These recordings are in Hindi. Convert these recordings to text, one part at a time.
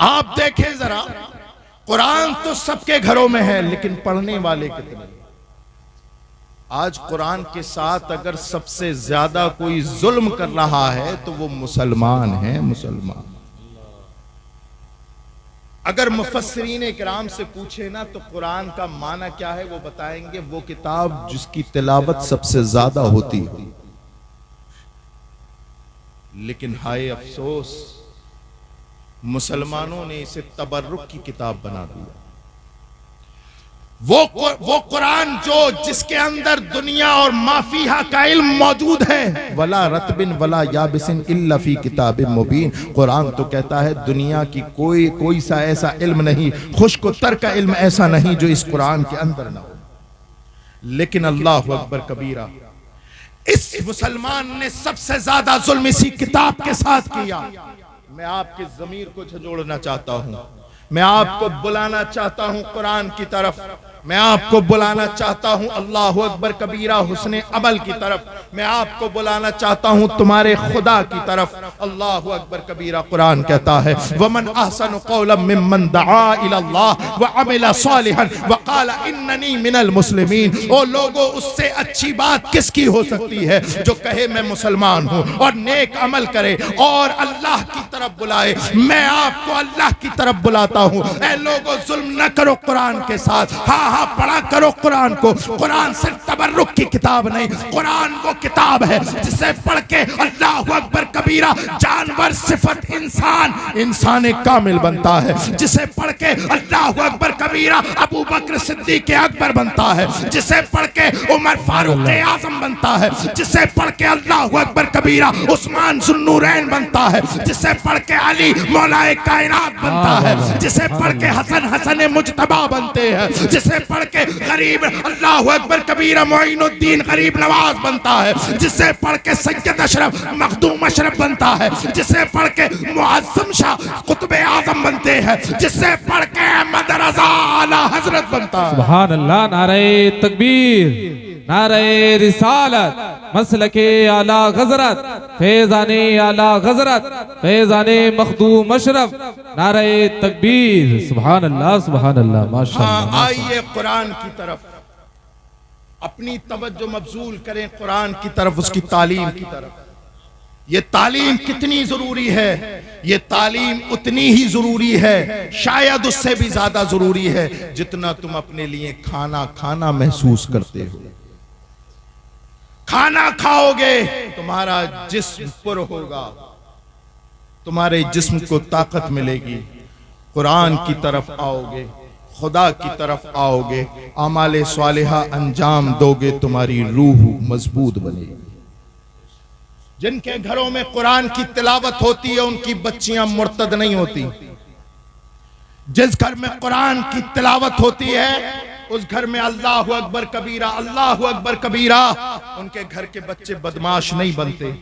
आप देखें जरा, कुरान तो सबके घरों में है, लेकिन पढ़ने वाले कितने? आज कुरान के साथ अगर सबसे ज्यादा कोई जुल्म कर रहा है तो वो मुसलमान है, मुसलमान। अगर मुफस्सिरीन इकराम से पूछे ना तो कुरान का माना क्या है, वो बताएंगे वो किताब जिसकी तिलावत सबसे ज्यादा होती है। लेकिन हाय अफसोस, मुसलमानों ने इसे तबर्रुक की किताब बना दिया। वो कुरान जिसके अंदर दुनिया और माफिहा का इल्म मौजूद है, वला रतबिन वला याबिसिन इल्ला फी किताबिन मुबीन। कुरान तो कहता है दुनिया की कोई सा ऐसा इल्म नहीं, खुश्क तर का इल्म ऐसा नहीं जो इस कुरान के अंदर ना हो। लेकिन अल्लाहु अकबर कबीरा, इस मुसलमान ने सबसे ज्यादा जुल्म इसी किताब के साथ किया। मैं आपके ज़मीर को झंझोड़ना चाहता हूं, मैं आपको बुलाना चाहता हूं कुरान की तरफ, मैं आपको बुलाना चाहता हूं अल्लाहु अकबर कबीरा हुस्ने अमल की तरफ, मैं आपको बुलाना चाहता हूं तुम्हारे खुदा की तरफ। अल्लाहु अकबर कबीरा कुरान कहता है वमन अहसनु कौलन मिम्मन दआ इलल्लाह व अमिला सालिहन व क़ाला इन्ननी मिनल मुस्लिमीन। ओ लोगों, उससे अच्छी बात किसकी हो सकती है जो कहे मैं मुसलमान हूं और नेक अमल करे और अल्लाह की तरफ बुलाए। मैं आपको अल्लाह की तरफ बुलाता हूं। ऐ लोगों, जुल्म न करो कुरान के साथ। हाँ, पढ़ा करो कुरान को। कुरान सिर्फ तबर्रुक की किताब नहीं, कुरान वो किताब है जिसे पढ़ के अल्लाहु अकबर कबीरा जानवर सिफत इंसान कामिल बनता है, जिसे पढ़ के अल्लाहु अकबर कबीरा अबू बकर सिद्दीक अकबर बनता है, जिसे पढ़ के उमर फारूक आजम बनता है, जिसे पढ़ के अल्लाहु अकबर कबीरा उस्मान जुन्नूरैन बनता है, जिसे पढ़ के अली मौलाए कायनात बनता है, जिसे पढ़ के हसन मुज्तबा बनते हैं, जिसे पढ़ के गरीब अल्लाहु अकबर कबीरा मोइनुद्दीन गरीब नवाज बनता है, जिसे पढ़ के सैयद अशरफ मखदूम अशरफ बनता है, जिसे पढ़ के मुअज्जम शाह कुतुब आजम बनते हैं, जिसे पढ़ के अहमद रज़ा आला हजरत बनता है। सुभान अल्लाह। नारे तकबीर, नारे रिसालत, मसलके आला गजरत, फैज़ाने आला गजरत, फैज़ाने मखदूम अशरफ, नारे तकबीर। सुभान अल्लाह, सुभान अल्लाह, माशाअल्लाह। आइए कुरान की तरफ अपनी तवज्जो मबजूल करें, कुरान की तरफ, उसकी तालीम की तरफ। ये तालीम कितनी जरूरी है, ये तालीम उतनी ही जरूरी है, शायद उससे भी ज्यादा जरूरी है जितना तुम अपने लिए खाना महसूस करते हो। खाना खाओगे तुम्हारा जिस्म पुर होगा, तुम्हारे जिस्म को ताकत मिलेगी। कुरान की तरफ आओगे, खुदा की तरफ आओगे, अमाले स्वालिहा अंजाम दोगे, तुम्हारी रूह मजबूत बनेगी। जिनके घरों में कुरान की तिलावत होती है उनकी बच्चियां मुर्तद नहीं होती। जिस घर में कुरान की तिलावत होती है उस घर में अल्लाहु अकबर कबीरा, अल्लाहु अकबर कबीरा, उनके घर के बच्चे बदमाश नहीं बनते।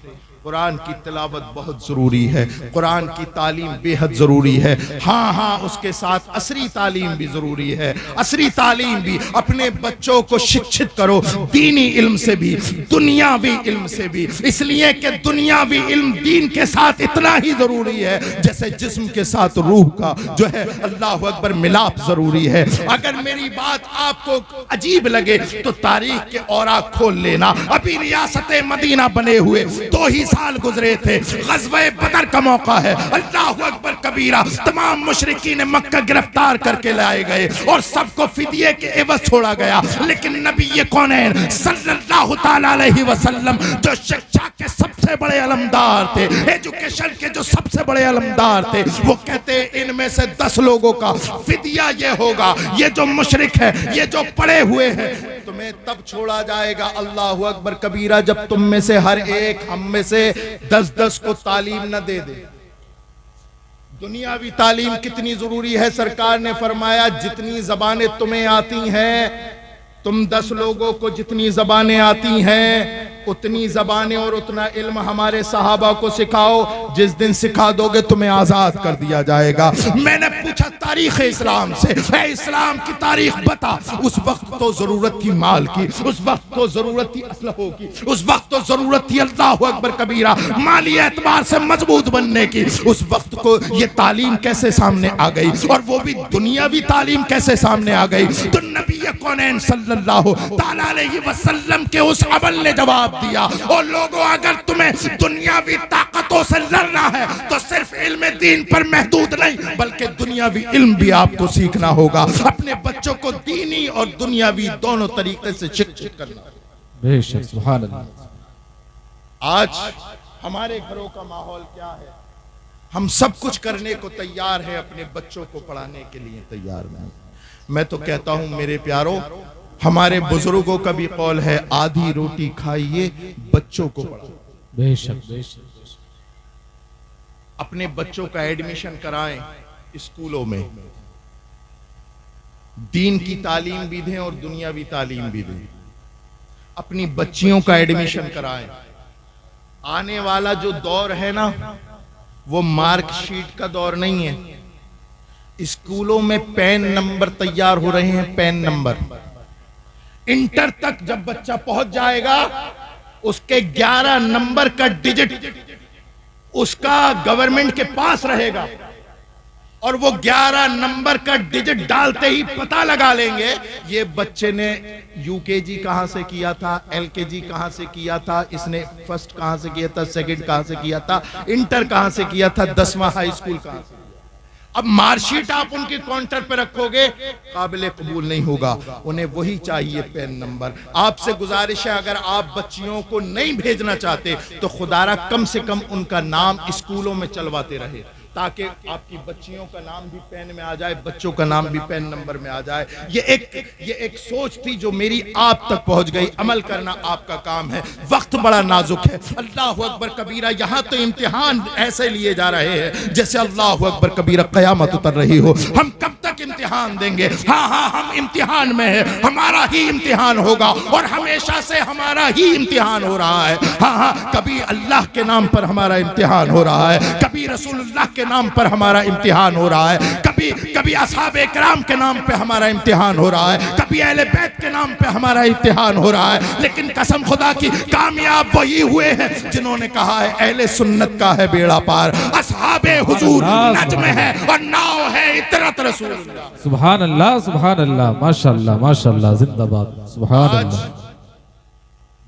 कुरान की तिलावत बहुत जरूरी है, कुरान की तालीम बेहद जरूरी है। हाँ, उसके साथ असरी तालीम भी जरूरी है। असरी तालीम भी, अपने बच्चों को शिक्षित करो दीनी इल्म से भी, दुनियावी इल्म से भी, इसलिए कि दुनियावी इल्म दीन के साथ इतना ही जरूरी है जैसे जिस्म के साथ रूह का जो है अल्लाहु अकबर मिलाप जरूरी है। अगर मेरी बात आपको अजीब लगे तो तारीख के औराक खोल लेना। अभी रियासत मदीना बने हुए 2 ही साल गुजरे थे, ग़ज़वे बदर का मौका है। अल्लाहु अकबर कबीरा, तमाम मुशरिकीन मक्का गिरफ्तार करके लाए गए और सबको फिदिये के एवज छोड़ा गया। लेकिन नबी कौनैन सल्लल्लाहु तआला अलैहि वसल्लम जो शिक्षा के सबसे बड़े अलमदार थे, एजुकेशन के जो सबसे बड़े अलमदार थे, वो कहते इनमें से 10 लोगों का फिदिया ये होगा, ये जो मुशरिक है, ये जो पड़े हुए हैं, तुम्हें तब छोड़ा जाएगा अल्लाहु अकबर कबीरा जब तुम में से हर एक हम में से 10-10 को तालीम न दे दे। दुनियावी तालीम कितनी जरूरी है, सरकार ने फरमाया जितनी जबानें तुम्हें आती हैं, तुम 10 लोगों को जितनी जबानें आती हैं उतनी जबानें और उतना इल्म हमारे सहाबा को सिखाओ। जिस दिन सिखा दोगे तुम्हें आजाद कर दिया जाएगा। मैंने पूछा तारीख इस्लाम से, ऐ इस्लाम की तारीख बता। उस वक्त तो जरूरत थी माल की, उस वक्त तो जरूरत थी असलहों की, उस वक्त तो जरूरत थी अल्लाहु अकबर कबीरा माली एतबार से मजबूत बनने की। उस वक्त को ये तालीम कैसे सामने आ गई, और वो भी दुनियावी तालीम कैसे सामने आ गई। तो नबी कौनैन सल्लल्लाहु ताला अलैहि वसल्लम के उस अमल ने जवाब दिया, और लोगों अगर तुम्हें दुनियावी ताकतों से लड़ना है तो सिर्फ इल्म दीन पर महदूद नहीं, बल्कि दुनियावी इल्म भी आपको सीखना होगा। अपने बच्चों को दीनी और दुनियावी दोनों तरीके से शिक्षित करना। बेशक, सुभान अल्लाह। आज हमारे घरों का माहौल क्या है? हम सब कुछ करने को तैयार हैं, अपने बच्चों को पढ़ाने के लिए तैयार नहीं। मैं तो कहता हूं मेरे प्यारों, हमारे बुजुर्गों का भी कौल है, आधी रोटी खाइए बच्चों को पढ़ाओ। बेशक बेशक। अपने बच्चों का एडमिशन कराएं स्कूलों में, दीन की तालीम भी दें और दुनियावी तालीम भी दें। अपनी बच्चियों का एडमिशन कराएं। आने वाला जो दौर है ना, वो मार्कशीट का दौर नहीं है। स्कूलों में पेन नंबर तैयार हो रहे हैं, पेन नंबर। इंटर तक जब बच्चा पहुंच जाएगा, उसके 11 नंबर का डिजिट उसका गवर्नमेंट के पास रहेगा, और वो 11 नंबर का डिजिट डालते ही पता लगा लेंगे ये बच्चे ने यूकेजी कहां से किया था, एलकेजी कहां से किया था, इसने फर्स्ट कहां से किया था, सेकंड कहां से किया था, इंटर कहां से किया था, 10वां हाई स्कूल कहां से। अब मार्कशीट आप उनके काउंटर पे रखोगे, काबिल कबूल नहीं होगा। उन्हें वही चाहिए, पेन नंबर। आपसे गुजारिश है, अगर आप बच्चियों को नहीं भेजना चाहते तो खुदारा कम से कम उनका नाम स्कूलों में चलवाते रहे, ताकि आपकी बच्चियों का नाम भी पेन में आ जाए, बच्चों का नाम भी पेन नंबर में आ जाए। ये एक सोच थी जो मेरी आप तक पहुंच गई। अमल करना आपका काम है। वक्त बड़ा नाजुक है। अल्लाह अकबर कबीरा। यहां तो इम्तिहान ऐसे लिए जा रहे हैं जैसे अल्लाह अकबर कबीरा कयामत उतर रही हो। हम कब तक इम्तिहान देंगे? हाँ, हम इम्तिहान में है, हमारा ही इम्तिहान होगा, और हमेशा से हमारा ही इम्तिहान हो रहा है। हाँ, कभी अल्लाह के नाम पर हमारा इम्तिहान हो रहा है, कभी रसूलुल्लाह के नाम पर हमारा इम्तिहान हो रहा है, कभी असहाबे किराम के नाम पे हमारा इम्तिहान हो रहा है, कभी अहले बैत के नाम पे हमारा इम्तिहान हो रहा है। लेकिन कसम खुदा की, कामयाब वही हुए हैं जिन्होंने कहा है अहले सुन्नत का है बेड़ा पार, असहाबे हुजूर नज्म है और नाव है इतरत रसूलुल्लाह। सुभान अल्लाह, सुभान अल्लाह, माशाअल्लाह माशाअल्लाह, जिंदाबाद, सुभान अल्लाह,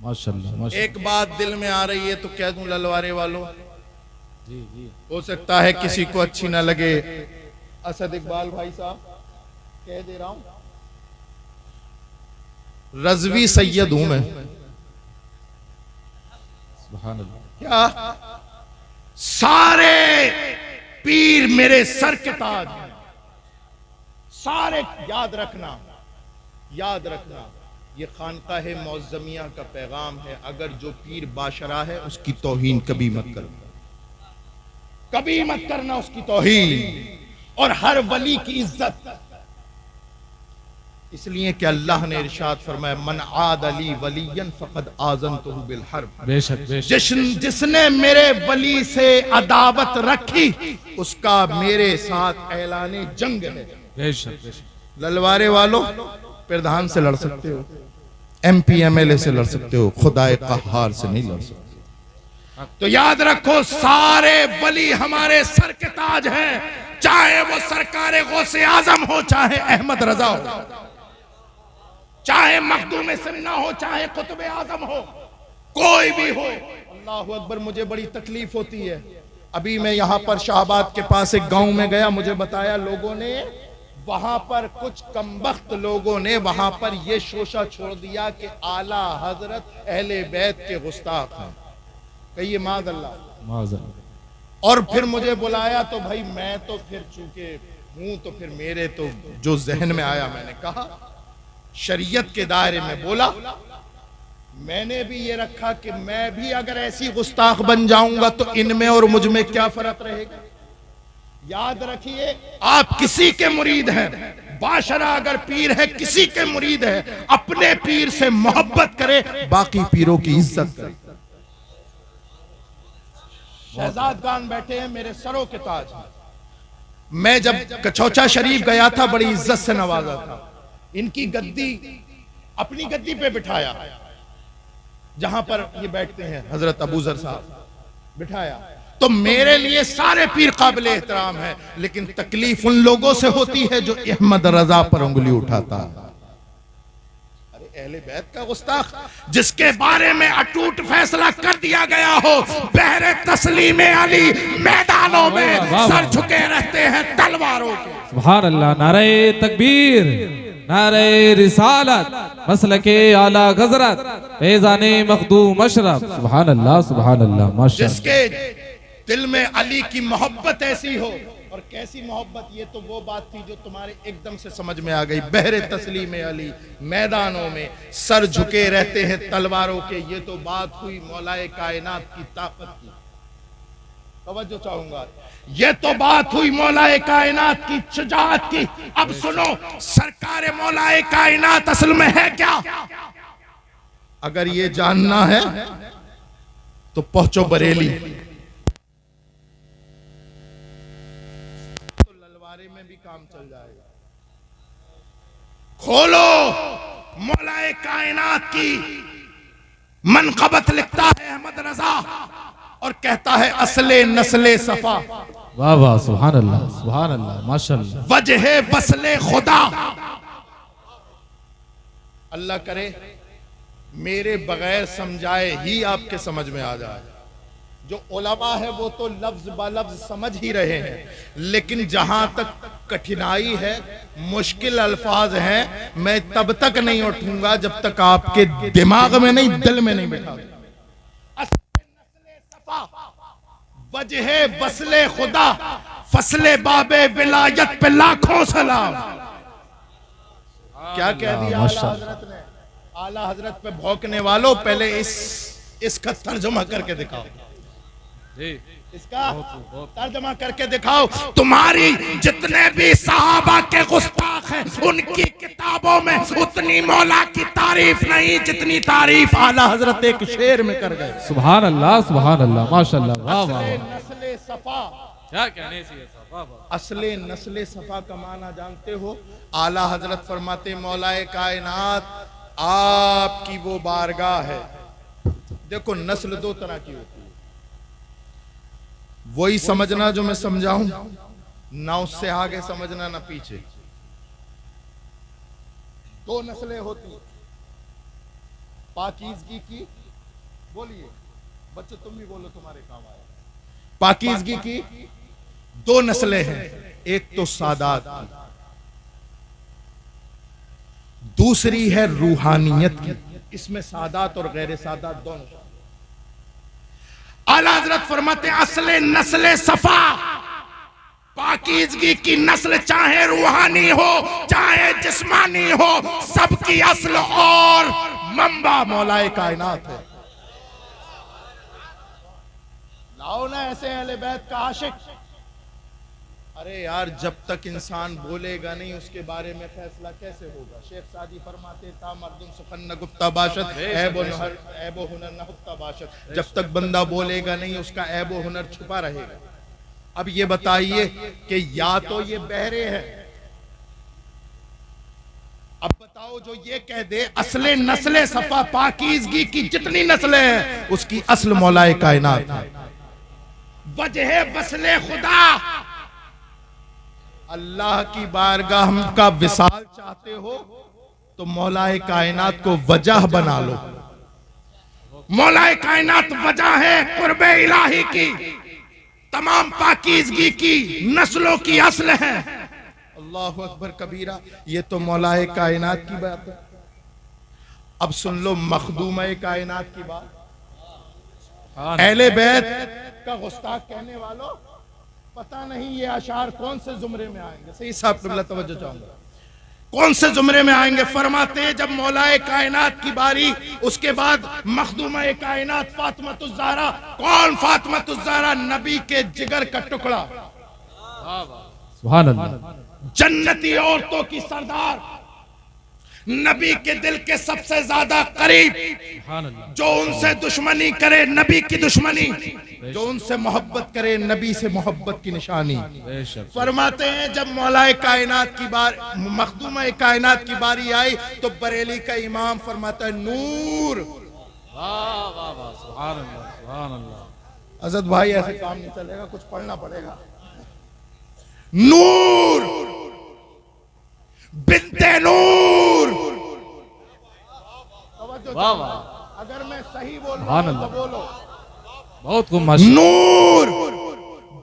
माशाअल्लाह। एक बात दिल में आ रही है तो कह दूं ललवारे वालों, हो सकता है किसी को अच्छी ना लगे। असद इकबाल भाई साहब, कह दे रहा हूं, रज़वी सैयद हूं मैं। सुभान अल्लाह। क्या सारे पीर मेरे सर के ताज हैं, सारे। याद रखना, याद रखना, ये खानकाह मौज़मिया का पैगाम है। अगर जो पीर बाशरा है उसकी तौहीन कभी मत करना, कभी मत करना उसकी तौहीन। और हर वली की इज्जत, इसलिए कि अल्लाह ने इरशाद फरमाया, मन आद अली वलियन फक़द आज़नतुहु बिल हर्ब। बेशक बेशक। जिसने मेरे वली से अदावत रखी उसका मेरे साथ ऐलाने जंग है। बेशक बेशक। ललवारे वालों, प्रधान से लड़ सकते हो, MP MLA से लड़ सकते हो, खुदाए कहार से नहीं लड़ सकते। तो याद रखो, सारे वली हमारे सर के ताज हैं, चाहे वो सरकारे गौसे आजम हो, चाहे अहमद रजा हो, चाहे मखदूम सिन्ना हो, चाहे कुतुब आजम हो, कोई भी हो। अल्लाह अकबर। मुझे बड़ी तकलीफ होती है। अभी मैं यहाँ पर शाहबाद के पास एक गांव में गया, मुझे बताया लोगों ने, वहां पर कुछ कमबख्त लोगों ने वहां पर यह शोशा छोड़ दिया कि आला हजरत अहले बैत के गुस्ताख हैं। कहिए माज़ अल्लाह। और फिर मुझे बुलाया तो भाई मैं तो फिर चूंकि हूं तो फिर मेरे तो जो जहन में आया, मैंने कहा शरीयत के दायरे में बोला। मैंने भी ये रखा कि मैं भी अगर ऐसी गुस्ताख बन जाऊंगा तो इनमें और मुझ में क्या फर्क रहेगा। याद रखिए, आप किसी के मुरीद हैं, बाशरा अगर पीर है, किसी के मुरीद है, अपने पीर से मोहब्बत करे, बाकी पीरों की इज्जत करे। शहजाद खान बैठे हैं, मेरे सरों के ताज हैं। मैं जब कचौचा शरीफ गया था बड़ी इज्जत से नवाजा था। इनकी गद्दी अपनी गद्दी पे बिठाया, जहां पर ये बैठते हैं हजरत अबू जर साहब, बिठाया। तो मेरे लिए सारे पीर काबिल एहतराम है, लेकिन तकलीफ उन लोगों से होती है जो अहमद रजा पर उंगली उठाता है। अहले बैत का गुस्ताख जिसके बारे में अटूट फैसला कर दिया गया हो, बहरे तस्लीम अली मैदानों में सर झुके रहते हैं तलवारों के। सुभान अल्लाह। नारे तकबीर, नारे रिसालत, मसलके आला गजरत, फैज़ाने मखदूम अशरफ। सुभान अल्लाह, सुभान अल्लाह, माशाअल्लाह। जिसके दिल में अली की मोहब्बत ऐसी हो, और कैसी मोहब्बत, ये तो वो बात थी जो तुम्हारे एकदम से समझ में आ गई। बहरे तस्लीम अली मैदानों में सर झुके रहते हैं तलवारों के, ये तो बात हुई मौलाए कायनात की ताकत की। तवज्जो चाहूंगा, ये तो बात हुई मौलाए कायनात की शुजाअत की। अब सुनो, सरकार मौलाए कायनात असल में है क्या? अगर ये जानना है तो पहुंचो बरेली, में भी काम चल जाएगा। खोलो मौलाए कायनात की मनक़बत, लिखता है अहमद रजा और कहता है असले नस्ले सफा। वाह वाह, सुभान अल्लाह, सुभान अल्लाह, माशाअल्लाह। वजह वसले खुदा, अल्लाह करे मेरे बगैर समझाए ही आपके समझ में आ जाए। जो उलमा है वो तो लफ्ज ब लफ्ज समझ ही रहे हैं, लेकिन जहां तक कठिनाई है, मुश्किल अल्फाज हैं, मैं तब तक नहीं उठूंगा जब तक आपके दिमाग में नहीं, दिल में नहीं बैठा। वजह बसले खुदा, फसले बाबे विलायत पे लाखों सलाम। क्या कह दिया आला हजरत ने? आला हजरत पे भौंकने वालों, पहले इसका तर्जुमा करके दिखाओ, इसका तर्जुमा करके दिखाओ। तुम्हारी जितने भी सहाबा के गुस्ताख हैं, उनकी किताबों में उतनी मौला की तारीफ नहीं जितनी तारीफ आला हजरत एक शेर में कर गए। सुभान अल्लाह, सुभान अल्लाह, माशाअल्लाह। वाह वाह, नस्ले सफा, क्या कहने से असले नस्ले सफा का माना जानते हो? आला हजरत फरमाते मौलाए कायनात आपकी वो बारगाह है। देखो नस्ल दो तरह की होती है, वही समझना जो मैं समझाऊं, ना उससे आगे समझना ना पीछे। दो नस्लें होती, पाकीज़गी की, बोलिए बच्चों तुम भी बोलो, तुम्हारे काम आया। पाकीज़गी की दो नस्लें हैं, एक तो सादात की, दूसरी है रूहानियत की। इसमें सादात और गैर सादात दोनों। आला हज़रत फरमाते असले नस्ले सफा, पाकीज़गी की नस्ल चाहे रूहानी हो चाहे जिस्मानी हो, सबकी असल और मंबा मौलाए कायनात है। लाओ ना ऐसे अहले बैत का आशिक। अरे यार, जब तक इंसान बोलेगा नहीं उसके बारे में फैसला कैसे होगा? शेख सादी फरमाते था मर्दुन सुखन न गुफ्ता बाशत, ऐब व हुनर न हुफ्ता बाशत। जब तक बंदा बोलेगा नहीं उसका ऐब व हुनर छुपा रहेगा। अब ये बताइए कि या तो ये बहरे हैं, अब बताओ जो ये कह दे असले नस्ले सफा, पाकीज़गी की जितनी नस्लें हैं उसकी असल मौलाए कायनात है। वजह बसले खुदा, अल्लाह की बारगाह का विसाल चाहते हो तो मौलाए कायनात को वजह बना लो। मौलाए कायनात वजह है कुर्बे इलाही की, तमाम पाकीज़गी की नस्लों की असल है। अल्लाहु अकबर कबीरा, ये तो मौलाए कायनात की बात है। अब सुन लो मखदूमे कायनात की बात। अहले बैत का गुस्ताख कहने वालों, पता नहीं ये अशार कौन से जुमरे में आएंगे। सही साहब क़िबला तवज्जो चाहूंगा, कौन से जुमरे में आएंगे? फरमाते हैं जब मौलाए कायनात की बारी, उसके बाद मखदूमा कायनात फातिमातुज़ ज़हरा। कौन फातिमातुज़ ज़हरा? नबी के जिगर का टुकड़ा, सुभान अल्लाह, जन्नती औरतों की सरदार, नबी के दिल के सबसे ज्यादा करीब, जो उनसे दुश्मनी करे नबी की दुश्मनी। जो उनसे मोहब्बत करे नबी से मोहब्बत की निशानी। बेशक फरमाते हैं जब मौलाए कायनात की बार मखदूम कायनात की बारी आई तो बरेली का इमाम फरमाता है नूर। वाह वाह वाह सुभान अल्लाह सुभान अल्लाह। हज़रत भाई ऐसे काम नहीं चलेगा, कुछ पढ़ना पड़ेगा। नूर बिन्ते नूर। वाह वाह अगर मैं सही बोल रहा हूं तो बोलो। बहुत खूब माशाअल्लाह। नूर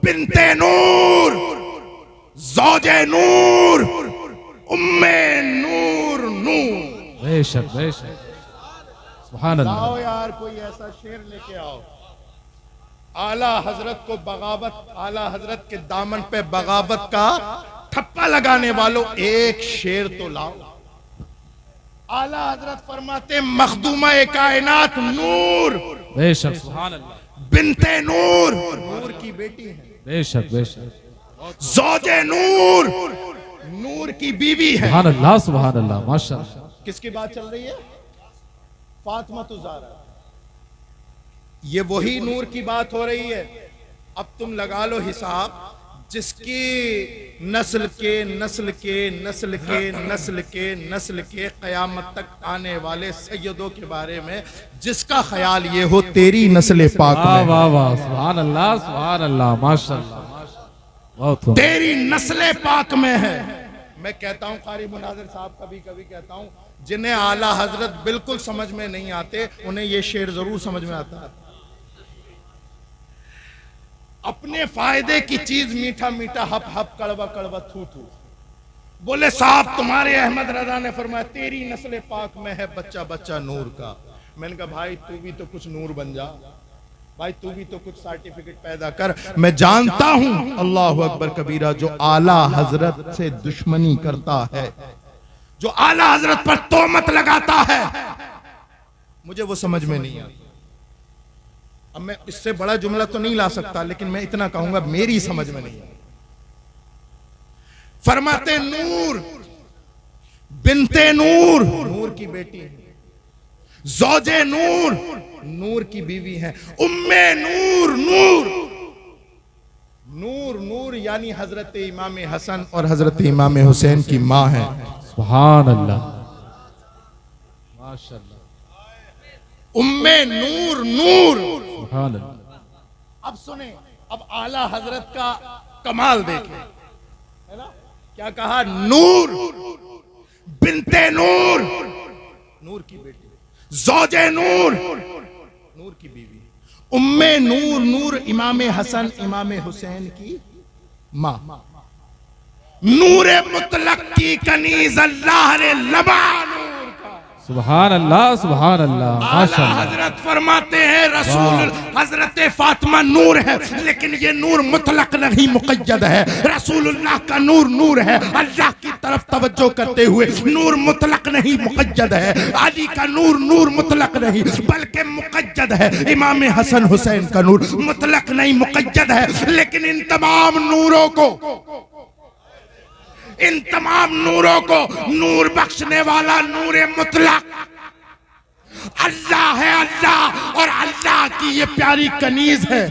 बिन्ते नूर ज़ौजे नूर उम्मे नूर नूर। बेशक बेशक सुभान अल्लाह। आओ यार कोई ऐसा शेर लेके आओ। आला हजरत को बगावत, आला हजरत के दामन पे बगावत का ठप्पा लगाने वालों एक शेर तो लाओ। आला हजरत फरमाते मखदूमा कायनात नूर। बेशक सुभान अल्लाह। बिन्ते नूर, नूर की बेटी है। बेशक बेशक। ज़ौजे नूर, नूर की बीवी है। सुभान अल्लाह सुभान अल्लाह माशाअल्लाह। किसकी बात चल रही है? फातिमा ज़हरा। ये वही नूर की बात हो रही है। अब तुम लगा लो हिसाब, जिसकी नस्ल के नस्ल के नस्ल के नस्ल के नस्ल के कयामत तक आने वाले सैयदों के बारे में जिसका ख्याल ये हो तेरी नस्ल पाक में, वाह वाह सुभान अल्लाह माशाअल्लाह बहुत खूब। तेरी नस्ल पाक में है। मैं कहता हूँ कारी मुनाज़िर साहब कभी कभी कहता हूँ जिन्हें आला हजरत बिल्कुल समझ में नहीं आते उन्हें ये शेर जरूर समझ में आता है। अपने फायदे की चीज मीठा मीठा हप हप कड़वा कड़वा थू थू। बोले साहब तुम्हारे अहमद रजा ने फरमाया तेरी नस्ल पाक में है बच्चा बच्चा नूर का। मैंने कहा भाई तू भी तो कुछ नूर बन जा, भाई तू भी तो कुछ सर्टिफिकेट पैदा कर। मैं जानता हूं अल्लाह अकबर कबीरा जो आला हजरत से दुश्मनी करता है, जो आला हजरत पर तोहमत लगाता है, मुझे वो समझ में नहीं आता। अब मैं इससे बड़ा जुमला तो नहीं ला सकता लेकिन मैं इतना कहूंगा मेरी समझ में नहीं आता। फरमाते नूर बिन्ते नूर, नूर की बेटी है। ज़ौजे नूर, नूर की बीवी है। उम्मे नूर, नूर नूर नूर यानी हजरत इमाम हसन और हजरत इमाम हुसैन की मां है। सुभान अल्लाह माशाअल्लाह। उम्मे नूर, नूर। सुभान अल्लाह। अब सुने, अब आला हजरत का कमाल देखें, है ना? क्या कहा? नूर बिन्ते नूर, नूर की बेटी। ज़ौजे नूर, नूर की बीवी। उम्मे नूर, नूर इमाम हसन इमाम हुसैन की मां। नूरे मुतलक की कनीज अल्लाह रे लबा नूर का। सुभान अल्लाह आला माशाअल्लाह। हजरत फरमाते हैं रसूल हजरत फातिमा नूर है लेकिन ये नूर मुतलक नहीं मुक़य्यद है। रसूलुल्लाह का नूर नूर है, अल्लाह की तरफ तवज्जो करते हुए नूर मुतलक नहीं मुक़य्यद है। अली का नूर नूर मुतलक नहीं बल्कि मुक़य्यद है। इमाम हसन हुसैन का नूर मुतलक नहीं मुक़य्यद है। लेकिन इन तमाम नूरों को, इन तमाम नूरों को नूर बख्शने वाला नूरे मुतलक अल्लाह है। अल्लाह और अल्लाह की ये प्यारी कनीज है।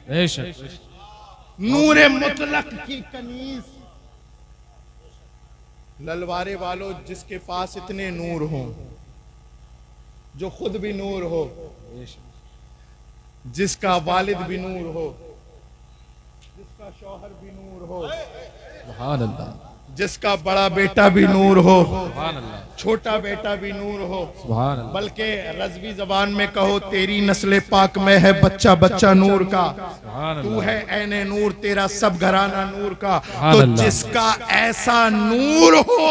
बेशक नूरे मुतलक की कनीज। ललवारे वालों जिसके पास इतने नूर हो, जो खुद भी नूर हो, जिसका वालिद भी नूर हो, जिसका शौहर भी नूर हो, सुभान अल्लाह। जिसका बड़ा बेटा भी नूर हो, सुभान अल्लाह। छोटा बेटा भी नूर हो, सुभान अल्लाह। बल्कि रज़वी जबान में कहो तेरी नस्ल पाक में है बच्चा बच्चा नूर का। तू है ऐने नूर, तेरा सब घराना नूर का। तो जिसका ऐसा नूर हो,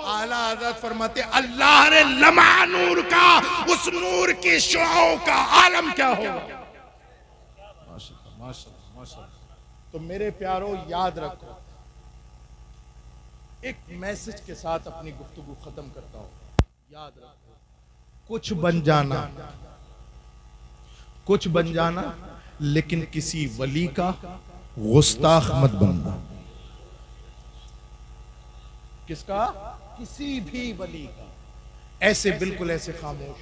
आला हज़रत फरमाते अल्लाह रे लमा नूर का, उस नूर की शुआओं का आलम क्या होगा। माशाअल्लाह माशाअल्लाह माशाअल्लाह। तो मेरे प्यारो याद रखो, एक मैसेज के साथ अपनी गुफ्तगू खत्म करता हूं। याद रखो, कुछ बन जाना, कुछ बन जाना, लेकिन किसी वली का गुस्ताख मत बनना। किसका? किसी भी वली का। ऐसे बिल्कुल ऐसे खामोश,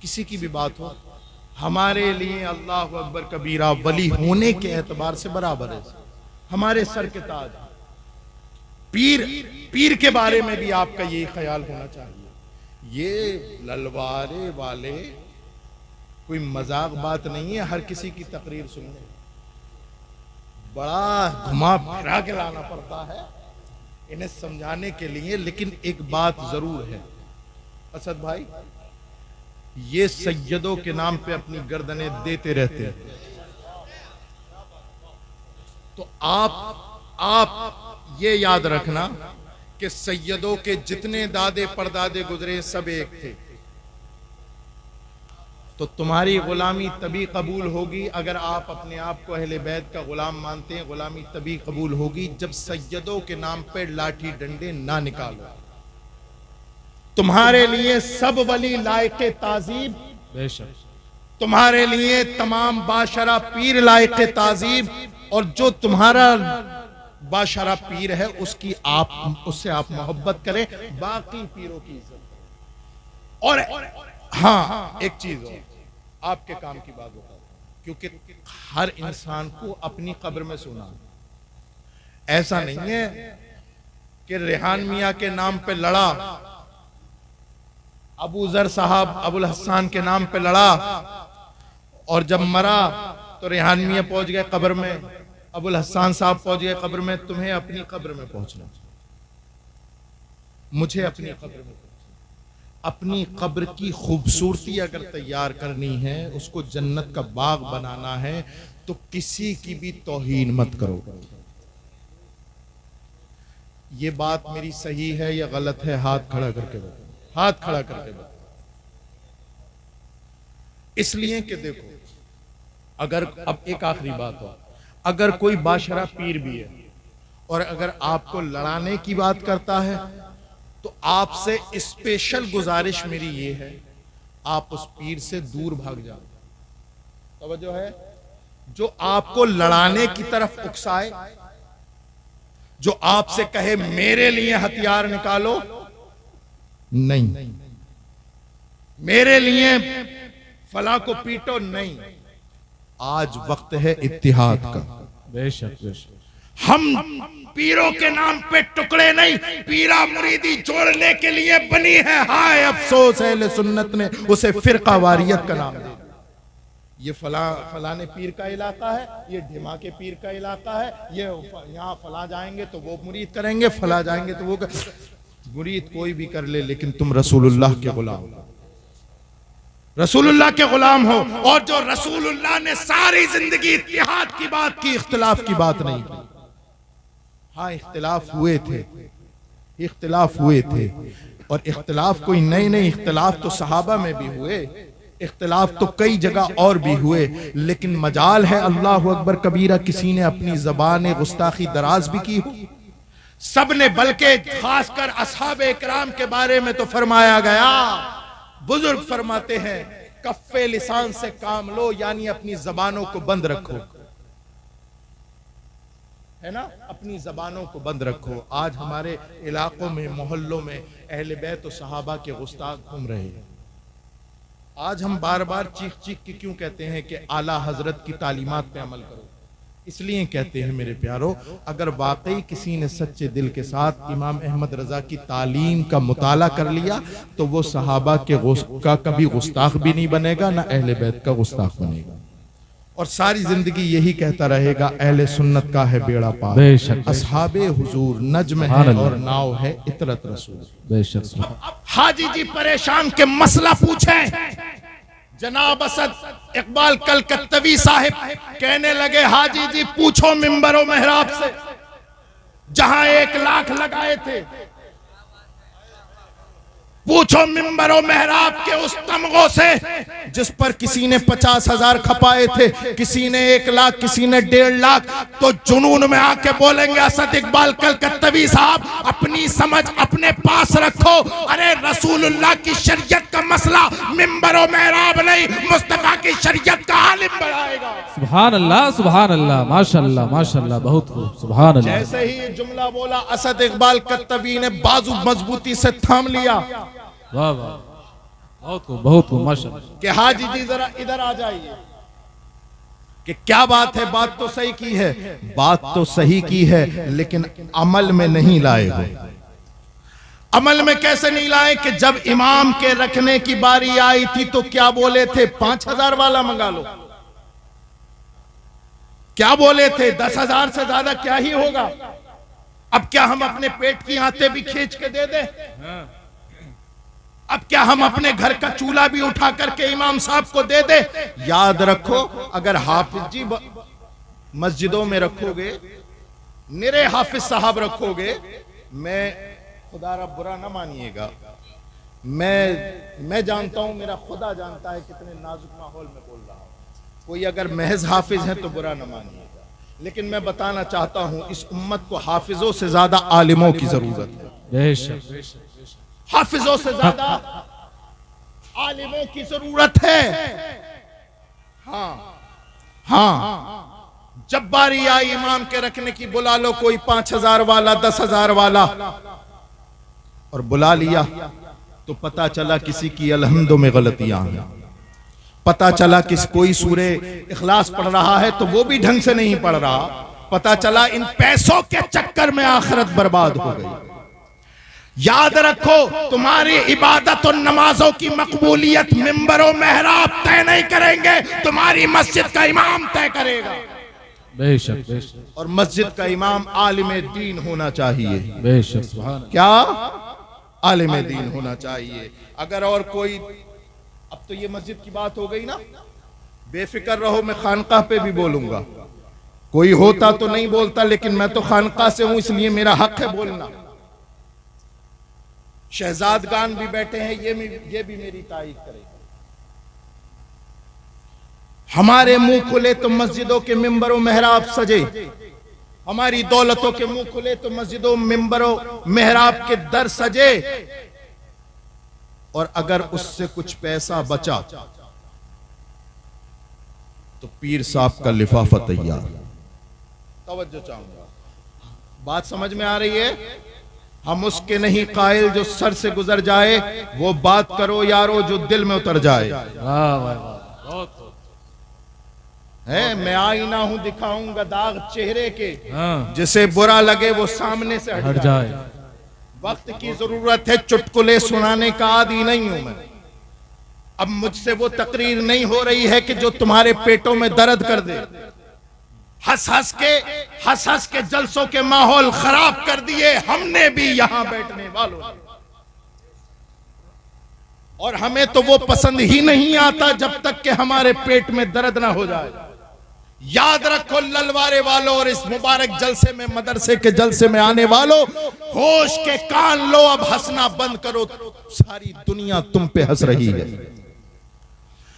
किसी की भी बात हो हमारे लिए अल्लाह अकबर कबीरा वली होने के एतबार से बराबर है। हमारे सर के ताज पीर के बारे में भी आपका यही ख्याल होना चाहिए। ये ललवारे वाले कोई मजाक बात नहीं है, हर किसी की तकरीर सुनने बड़ा घुमा फिरा के लाना पड़ता है इन्हें समझाने के लिए। लेकिन एक बात जरूर है असद भाई, ये सैयदों के नाम पे अपनी गर्दनें देते रहते हैं, तो आप ये याद रखना कि सैयदों के जितने दादे परदादे गुजरे सब एक थे। तो तुम्हारी गुलामी तभी कबूल होगी अगर आप अपने आप को अहले बैत का गुलाम मानते हैं। गुलामी तभी कबूल होगी जब सैयदों के नाम पे लाठी डंडे ना निकालो। तुम्हारे लिए सब वली लायके ताजीब, बेशक तुम्हारे लिए तमाम बाशरा पीर लायके ताजीब, और जो तुम्हारा बाशरा पीर है उससे आप मोहब्बत करें, बाकी पीरों की इज्जत। और हाँ, एक चीज और आपके काम की बात बता, क्योंकि हर इंसान को अपनी कब्र में सोना है। ऐसा नहीं है कि रेहान मियां के नाम पे लड़ा, अबू जर साहब अबुल हसन के नाम पे लड़ा, और जब मरा तो रेहान मियां पहुंच गए कब्र में, अबुल हसन साहब पहुंच गए कब्र में। तुम्हें अपनी कब्र में पहुंचना, मुझे अपनी कब्र में, अपनी कब्र की खूबसूरती अगर तैयार करनी है, उसको जन्नत का बाग बनाना है, तो किसी की भी तौहीन मत करो। ये बात मेरी सही है या गलत है? हाथ खड़ा करके बताओ, हाथ खड़ा करके बताओ। इसलिए कि देखो, अगर अब एक आखिरी बात हो, अगर कोई बाशरा पीर भी है और अगर आपको लड़ाने की बात करता है, तो आपसे स्पेशल गुजारिश मेरी ये है, आप उस पीर से दूर भाग जाओ। तवज्जो है? जो आपको लड़ाने की तरफ उकसाए, जो आपसे कहे मेरे लिए हथियार निकालो, नहीं, मेरे लिए फला को पीटो, नहीं। आज वक्त है इत्तिहाद का। बेशक बेशक। हम पीरों के नाम पे टुकड़े नहीं, पीरा मुरीदी जोड़ने के लिए बनी है। हाय अफसोस अहले सुन्नत ने उसे फिरका वारियत का नाम दिया। ये फलाने पीर का इलाका है, ये ढिमा के पीर का इलाका है, ये यहाँ फला जाएंगे तो वो मुरीद करेंगे, फला जाएंगे तो वो मुरीद कोई भी कर ले, लेकिन तुम रसूलुल्लाह के गुलाम, रसूलुल्लाह के गुलाम हो। और जो रसूलुल्लाह ने सारी जिंदगी इत्तिहाद की बात की, इख्तिलाफ की बात नहीं की। हाँ, इख्तिलाफ हुए थे, इख्तिलाफ हुए थे, और इख्तिलाफ कोई नए नए इख्तिलाफ तो सहाबा में भी हुए, इख्तिलाफ तो कई जगह और भी हुए, लेकिन मजाल है अल्लाह अकबर कबीरा किसी ने अपनी ज़बान गुस्ताखी दराज भी की हो, सब ने, बल्कि खासकर असहाबे इकराम के बारे में तो फरमाया गया, बुजुर्ग फरमाते हैं कफ्फे लिसान से काम लो, यानी अपनी जबानों को बंद रखो, है ना, अपनी जबानों को बंद रखो। आज हमारे इलाकों में, मोहल्लों में अहले बैत और सहाबा के गुस्ताख घूम रहे हैं। आज हम बार बार चीख चीख के क्यों कहते हैं कि आला हजरत की तालीमात पे अमल करो? इसलिए कहते हैं मेरे प्यारो, अगर वाकई किसी ने सच्चे दिल के साथ इमाम अहमद रजा की तालीम का मुताला कर लिया, तो वो सहाबा का कभी गुस्ताख भी नहीं बनेगा, ना अहले बैत का गुस्ताख बनेगा, और सारी जिंदगी यही कहता रहेगा अहले सुन्नत का है बेड़ा पार, बेशक, असहाबे हुजूर नज्म है और नाव है इतरत रसूल। बेशक। हाजी जी परेशान के मसला पूछे, जनाब असद इकबाल कलकत्तवी साहिब कहने लगे, हाजी जी पूछो मिंबरों मेहराब से, जहां 1 लाख लगाए थे, पूछो मिंबरों मेहराब के उस तमगों से जिस पर किसी ने 50,000 खपाए थे, किसी ने 1 लाख, किसी ने 1.5 लाख, तो जुनून में आके बोलेंगे असद इकबाल कलकत्तवी साहब अपनी समझ अपने पास रखो। अरे रसूलुल्लाह की शरीयत का मसला मिंबरों मेहराब नहीं, मुस्तफा की शरीयत का आलिम बढ़ाएगा। सुभान अल्लाह, सुभान अल्लाह, माशाअल्लाह, माशाअल्लाह, बहुत खूब, सुभान अल्लाह। जैसे ही ये जुमला बोला, असद इकबाल कत्तवी ने बाजू मजबूती से थाम लिया, वाह वाह, बहुत खूब माशाअल्लाह। कि हाजी जी जरा इधर आ जाइए, कि क्या बात है, बात तो सही की है, बात तो सही की है, लेकिन अमल में नहीं लाए हो। अमल में कैसे नहीं लाए कि जब इमाम के रखने की बारी आई थी तो क्या बोले थे, 5,000 वाला मंगा लो। क्या बोले थे, 10,000 से ज्यादा क्या ही होगा। अब क्या हम अपने पेट की आंतें भी खींच के दे दे? अब क्या हम अपने घर का चूल्हा भी उठा करके इमाम साहब को दे दे? याद रखो, अगर हाफिज जी मस्जिदों में रखोगे, निरे हाफिज साहब रखोगे, मैं खुदा रब बुरा ना मानिएगा, मैं जानता हूं, मेरा खुदा जानता है कितने नाजुक माहौल में बोल रहा हूं। कोई अगर महज हाफिज है तो बुरा ना मानिएगा, लेकिन मैं बताना चाहता हूं इस उम्मत को हाफिजों से ज्यादा आलिमों की जरूरत है। बेशक हाफिजों से ज्यादा आलिमों की जरूरत है। हाँ, जब बारी आई इमाम के रखने की, बुला लो कोई 5,000 वाला, 10,000 वाला, और बुला लिया तो पता चला किसी की अलहम्दो में गलतियां हैं। पता चला कि कोई सूरे इखलास पढ़ रहा है तो वो भी ढंग से नहीं पढ़ रहा। पता चला इन पैसों के चक्कर में आखिरत बर्बाद हो गई। याद रखो, तुम्हारी इबादत और नमाजों की मकबूलियत मिंबरों मेहराब तय नहीं करेंगे, तुम्हारी मस्जिद का इमाम तय करेगा। बेशक बेशक। और मस्जिद का इमाम आलिम दीन होना चाहिए। बेशक सुभान। क्या आलिम दीन होना चाहिए। अगर और कोई, अब तो ये मस्जिद की बात हो गई ना, बेफिक्र रहो, मैं खानकाह पे भी बोलूंगा। कोई होता तो नहीं बोलता, लेकिन मैं तो खानकाह से हूं, इसलिए मेरा हक है बोलना। शहजादगान भी बैठे हैं, ये भी मेरी तारीफ करेगा। हमारे मुंह खुले तो मस्जिदों के मिंबरों मेहराब सजे, हमारी दौलतों के मुंह खुले तो मस्जिदों मिंबरों मेहराब के दर सजे, और अगर उससे कुछ पैसा बचा तो पीर साहब का लिफाफा तैयार। तवज्जो चाहूंगा, बात समझ में आ रही है? हम उसके नहीं कायल जो सर से गुजर जाए, वो बात करो यारो जो दिल में उतर जाए। है मैं आईना हूं, दिखाऊंगा दाग चेहरे के, जिसे बुरा लगे वो सामने से हट जाए। वक्त की जरूरत है, चुटकुले सुनाने का आदी नहीं हूं मैं। अब मुझसे वो तकरीर नहीं हो रही है कि जो तुम्हारे पेटों में दर्द कर दे। हंस हंस के जलसों के माहौल खराब कर दिए हमने भी यहां बैठने वालों, और हमें तो वो पसंद ही नहीं आता जब तक कि हमारे पेट में दर्द ना हो जाए। याद रखो ललवारे वालों, और इस मुबारक जलसे में, मदरसे के जलसे में आने वालों, होश के कान लो, अब हंसना बंद करो। सारी दुनिया तुम पे हंस रही है,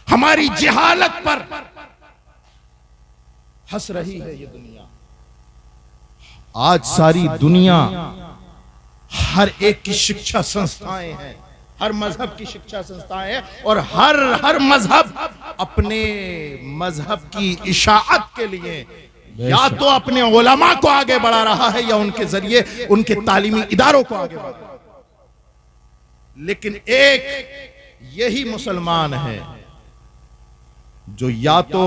हमारी जहालत पर हंस रही है ये दुनिया। आज सारी दुनिया, हर एक की शिक्षा संस्थाएं हैं, हर मजहब की शिक्षा संस्थाएं हैं, और हर मजहब अपने मजहब की इशाअत के लिए या तो अपने उलमा को आगे बढ़ा रहा है या उनके जरिए उनके तालीमी इदारों को आगे बढ़ा रहा है। लेकिन एक यही मुसलमान है जो या तो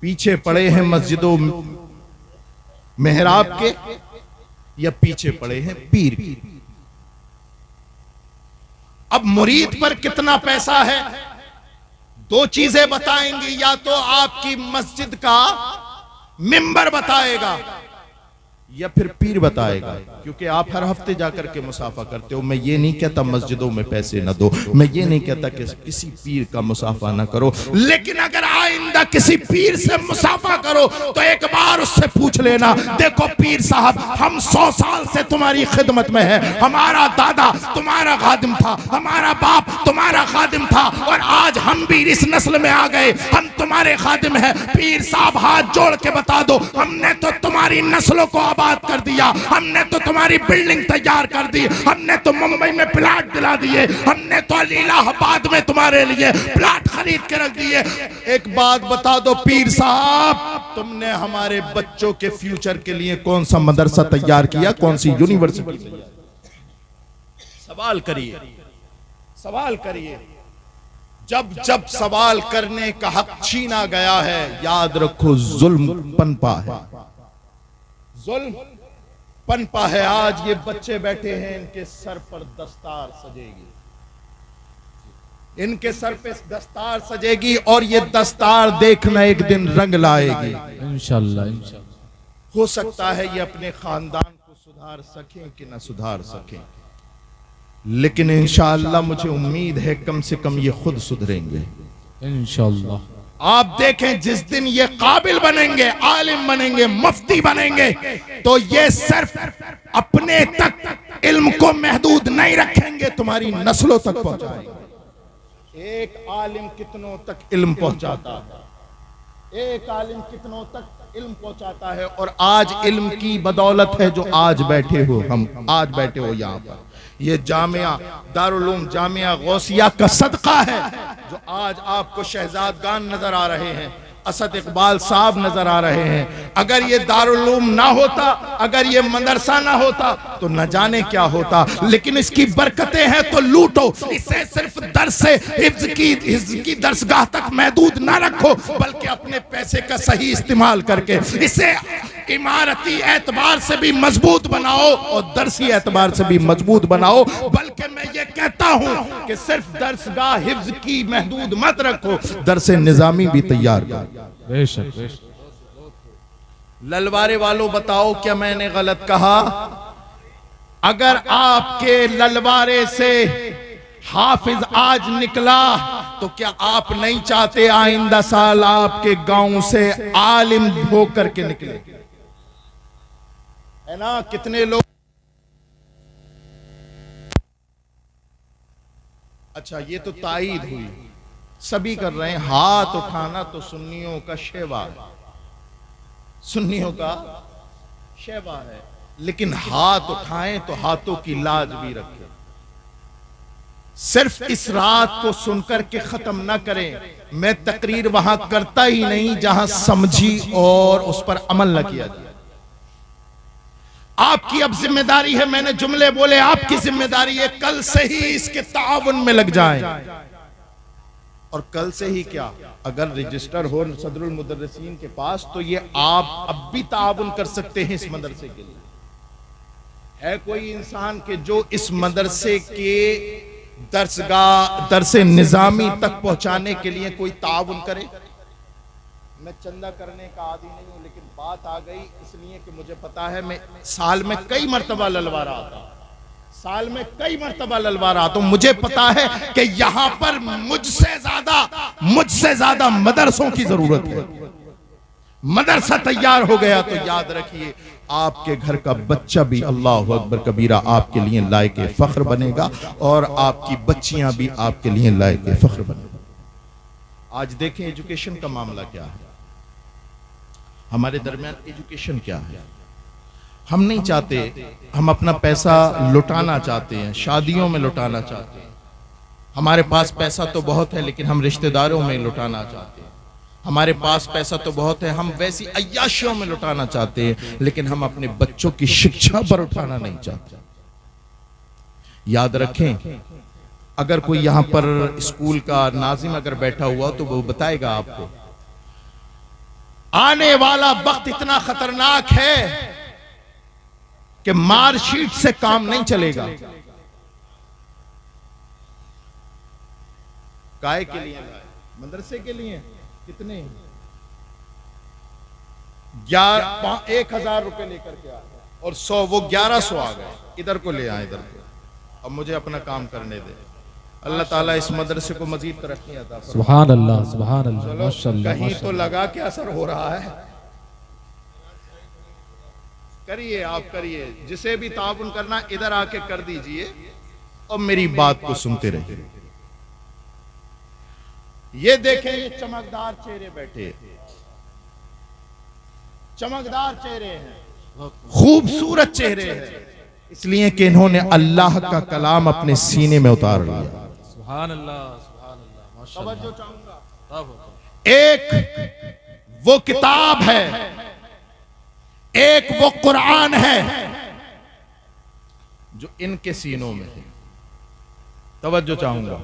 पीछे पड़े हैं मस्जिदों मेहराब के, या पीछे पड़े हैं पीर की। अब मुरीद पर कितना पैसा है, दो चीजें बताएंगी, या तो आपकी मस्जिद का मिंबर बताएगा या फिर पीर बताएगा। क्योंकि आप हर हफ्ते जाकर के मुसाफा करते हो। मैं ये नहीं कहता मस्जिदों में पैसे न दो, मैं ये नहीं कहता कि किसी पीर का मुसाफा न करो, लेकिन अगर आइंदा किसी पीर से मुसाफा करो तो एक बार उससे पूछ लेना, देखो पीर साहब, हम 100 साल से तुम्हारी खिदमत में है, हमारा दादा तुम्हारा खादिम था, हमारा बाप तुम्हारा खादिम था, और आज हम भी इस नस्ल में आ गए, हम तुम्हारे खादिम हैं। पीर साहब हाथ जोड़ के बता दो, हमने तो तुम्हारी नस्लों को बात कर दिया, हमने तो तुम्हारी बिल्डिंग तैयार कर दी, हमने तो मुंबई में प्लाट दिला दिए, हमने तो इलाहाबाद में तुम्हारे लिए प्लाट खरीद के रख दिए। एक बात बता दो पीर साहब, तुमने हमारे बच्चों के फ्यूचर के लिए कौन सा मदरसा तैयार किया, कौन सी यूनिवर्सिटी तैयार? सवाल करिए, सवाल करिए। जब जब सवाल करने का हक छीना गया है, याद रखो जुल्म पनपा है, जुल्म पनपा है। आज ये बच्चे बैठे हैं, इनके सर पर दस्तार सजेगी, इनके सर पे दस्तार सजेगी और ये दस्तार देखना एक दिन रंग लाएगी इंशाअल्लाह इंशाअल्लाह। हो सकता है ये अपने खानदान को सुधार सकें कि ना सुधार सकें, लेकिन इंशाअल्लाह मुझे उम्मीद है कम से कम ये खुद सुधरेंगे इंशाअल्लाह। आप देखें जिस दिन ये काबिल बनेंगे, आलिम बनेंगे, मुफ्ती बनेंगे, तो ये सिर्फ अपने तक इल्म को महदूद नहीं रखेंगे, तुम्हारी नस्लों तक पहुंचाएंगे। एक आलिम कितनों तक इल्म पहुंचाता है, एक आलिम कितनों तक इल्म पहुंचाता है। और आज इल्म की बदौलत है जो आज बैठे हो, हम आज बैठे हो यहाँ पर, ये जामिया दारुल उलूम जामिया गौसिया का सदका है जो आज आपको शहजादगान नजर आ रहे हैं, असद इकबाल साहब नजर आ रहे हैं। अगर ये दारुल उलूम ना होता, अगर ये मदरसा ना होता तो न जाने क्या होता, लेकिन इसकी बरकतें हैं तो लूटो। इसे सिर्फ दर्स हिफ्ज़ की दरसगाह तक महदूद ना रखो, बल्कि अपने पैसे का सही इस्तेमाल करके इसे इमारती एतबार से भी मजबूत बनाओ और दरसी एतबार से भी मजबूत बनाओ। बल्कि मैं ये कहता हूं कि सिर्फ दरसगाह हिफ्ज़ की महदूद मत रखो, दरसे निजामी भी तैयार करो। बेशक बेशक। ललवारे वालों बताओ क्या मैंने गलत कहा? अगर आपके ललवारे से हाफिज आज निकला तो क्या आप नहीं चाहते आइंदा साल आपके गांव से आलिम होकर के निकले? है ना? कितने लोग, अच्छा ये तो ताईद हुई, सभी कर रहे हैं। हाथ उठाना तो सुन्नियों का शेवा है, सुन्नियों का शेवा है, लेकिन हाथ उठाएं तो हाथों की लाज भी रखें। सिर्फ इस रात को सुनकर के खत्म ना करें। मैं तकरीर वहां करता ही नहीं जहां समझी और उस पर अमल न किया जाए। आपकी अब जिम्मेदारी है, मैंने जुमले बोले, आपकी जिम्मेदारी है कल से ही इसके ताउन में लग जाएं। और कल से ही क्या, अगर रजिस्टर हो सदरुल मुदर्रिसीन के पास तो ये आप अब भी ताउन कर सकते हैं इस मदरसे के लिए। है कोई इंसान के जो इस मदरसे के दरसे निजामी तक पहुंचाने के लिए कोई ताउन करे? मैं चंदा करने का आदी नहीं हूं, लेकिन बात आ गई इसलिए कि मुझे पता है मैं साल में कई मर्तबा ललवारा आता हूं, साल में कई मर्तबा ललवारा आता हूं। मुझे पता है कि यहां पर मुझसे ज्यादा मदरसों की जरूरत है। मदरसा तैयार हो गया तो याद रखिए आपके घर का बच्चा भी अल्लाह अकबर कबीरा आपके लिए लायक फख्र बनेगा और आपकी बच्चियां भी आपके लिए लायक फख्र बनेगा। आज देखें एजुकेशन का मामला क्या है, हमारे दरमियान एजुकेशन क्या है। हम नहीं चाहते, हम अपना पैसा लुटाना चाहते हैं, शादियों में लुटाना चाहते हैं। हमारे पास पैसा तो बहुत है लेकिन हम रिश्तेदारों में लुटाना चाहते हैं। हमारे पास पैसा तो बहुत है, हम वैसी अय्याशियों में लुटाना चाहते हैं, लेकिन हम अपने बच्चों की शिक्षा पर उठाना नहीं चाहते। याद रखें, अगर कोई यहां पर स्कूल का नाजिम अगर बैठा हुआ तो वो बताएगा आपको आने वाला वक्त इतना खतरनाक है कि मार्कशीट से काम नहीं चलेगा। काय के लिए? मदरसे के लिए। कितने? 1,000 रुपए लेकर के आ और 100, वो 1100 आ गए। इधर को ले आए, इधर को। अब मुझे अपना काम करने दे। अल्लाह ताला इस मदरसे को मजीद तरक्की अता फरमाए। सुभान अल्लाह सुभान अल्लाह माशाअल्लाह। कहीं तो लगा के असर हो रहा है। करिए, आप करिए, जिसे भी ताउन करना इधर आके कर दीजिए और मेरी बात को सुनते रहिए। ये देखें, ये चमकदार चेहरे बैठे, चमकदार चेहरे हैं, खूबसूरत चेहरे हैं, इसलिए कि इन्होंने अल्लाह का कलाम अपने सीने में उतार लिया। सुभान अल्लाह सुभान अल्लाह माशाअल्लाह। तवज्जो चाहूंगा, एक वो किताब है, एक वो कुरान है जो इनके सीनों में है। तवज्जो चाहूंगा,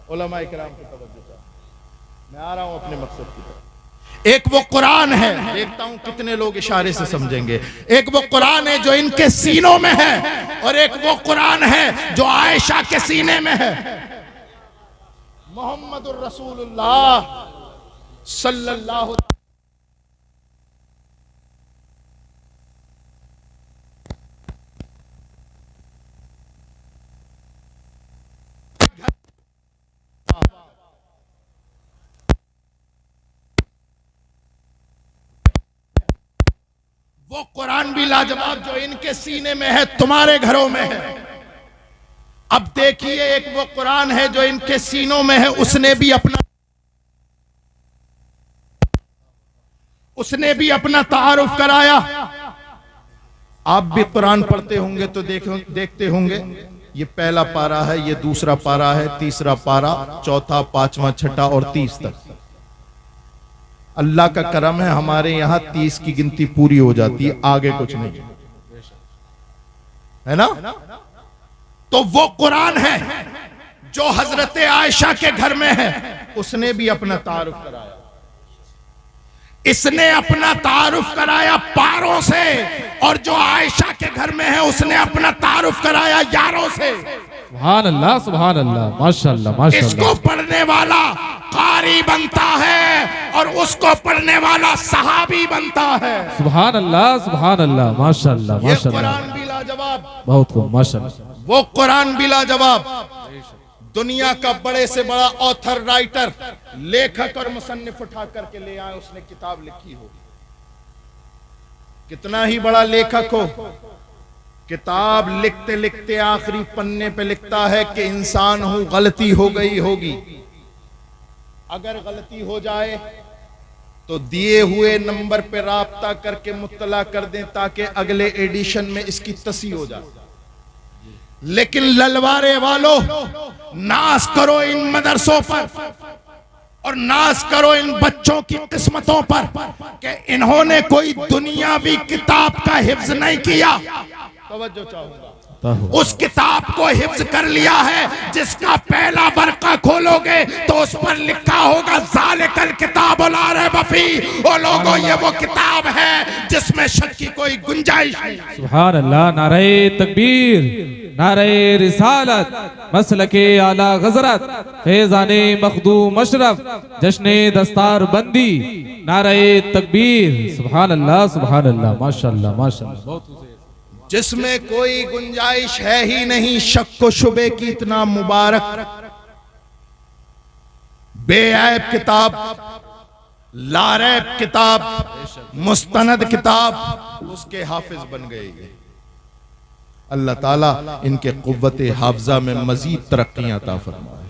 उलमा इकराम की तवज्जो चाहूंगा। मैं आ रहा हूं अपने मकसद की तरफ। एक वो कुरान है, देखता हूं कितने लोग इशारे से समझेंगे। एक वो कुरान है जो इनके सीनों में है, और एक वो कुरान है जो आयशा के सीने में है। मोहम्मदुर रसूलुल्लाह सल्लल्लाहु वो कुरान भी लाजवाब जो इनके सीने में है, तुम्हारे घरों में है। अब देखिए, एक वो कुरान है जो इनके सीनों में है, उसने भी अपना तारुफ कराया। आप भी कुरान पढ़ते होंगे तो देखते होंगे, ये पहला पारा है, ये दूसरा पारा है, तीसरा पारा, चौथा, पांचवा, छठा और 30 तक। अल्लाह का करम है, हमारे यहां 30 की गिनती पूरी हो जाती है, आगे कुछ नहीं है ना। तो वो कुरान है जो हजरत आयशा के घर में है, उसने भी अपना तारुफ कराया। इसने अपना तारुफ कराया पारों से, और जो आयशा के घर में है उसने अपना तारुफ कराया यारों से। सुभान अल्लाह, सुभान अल्लाह, माशाअल्लाह, माशाअल्लाह। इसको पढ़ने वाला कारी बनता है और उसको पढ़ने वाला सहाबी बनता है। सुभान अल्लाह, सुभान अल्लाह, माशाअल्लाह, ये माशाअल्लाह। कुरान भी लाजवाब, बहुत खूब, माशाअल्लाह। वो कुरान भी लाजवाब। दुनिया का बड़े से बड़ा ऑथर, राइटर, लेखक और मुसन्निफ उठा करके ले आए, उसने किताब लिखी हो। कितना ही बड़ा लेखक हो, किताब लिखते लिखते आखिरी पन्ने पे लिखता है कि इंसान हूं, गलती हो गई होगी। अगर गलती हो जाए तो दिए हुए नंबर पे राब्ता करके मुत्तला कर दें ताकि अगले एडिशन में इसकी तसी हो जाए। लेकिन ललवारे वालों, नाज करो इन मदरसों पर और नाज करो इन बच्चों की किस्मतों पर कि इन्होंने कोई दुनियावी किताब का हिफ्ज नहीं किया। तवज्जो चाहूंगा, उस किताब को हिफ्ज कर लिया है जिसका पहला वर्का खोलोगे तो उस पर लिखा होगा ज़ालिकल किताबुल ला रैब फीह। ओ लोगों, ये वो किताब है जिसमें शक की कोई गुंजाइश नहीं। सुभान अल्लाह, नारे तकबीर, नारे रिसालत, मसलके आला गजरत, फैज़ाने मखदूम अशरफ, जश्ने दस्तार बंदी, नारे तकबीर। सुभान अल्लाह, सुभान अल्लाह, माशाअल्लाह, माशाअल्लाह। जिसमें कोई गुंजाइश है ही नहीं शक व शुबे की, इतना मुबारक बेऐब किताब, लारैब किताब, मुस्तनद किताब, उसके हाफिज बन गए। अल्लाह ताला इनके कुव्वत हाफजा में मजीद तरक्कियां अता फरमाए।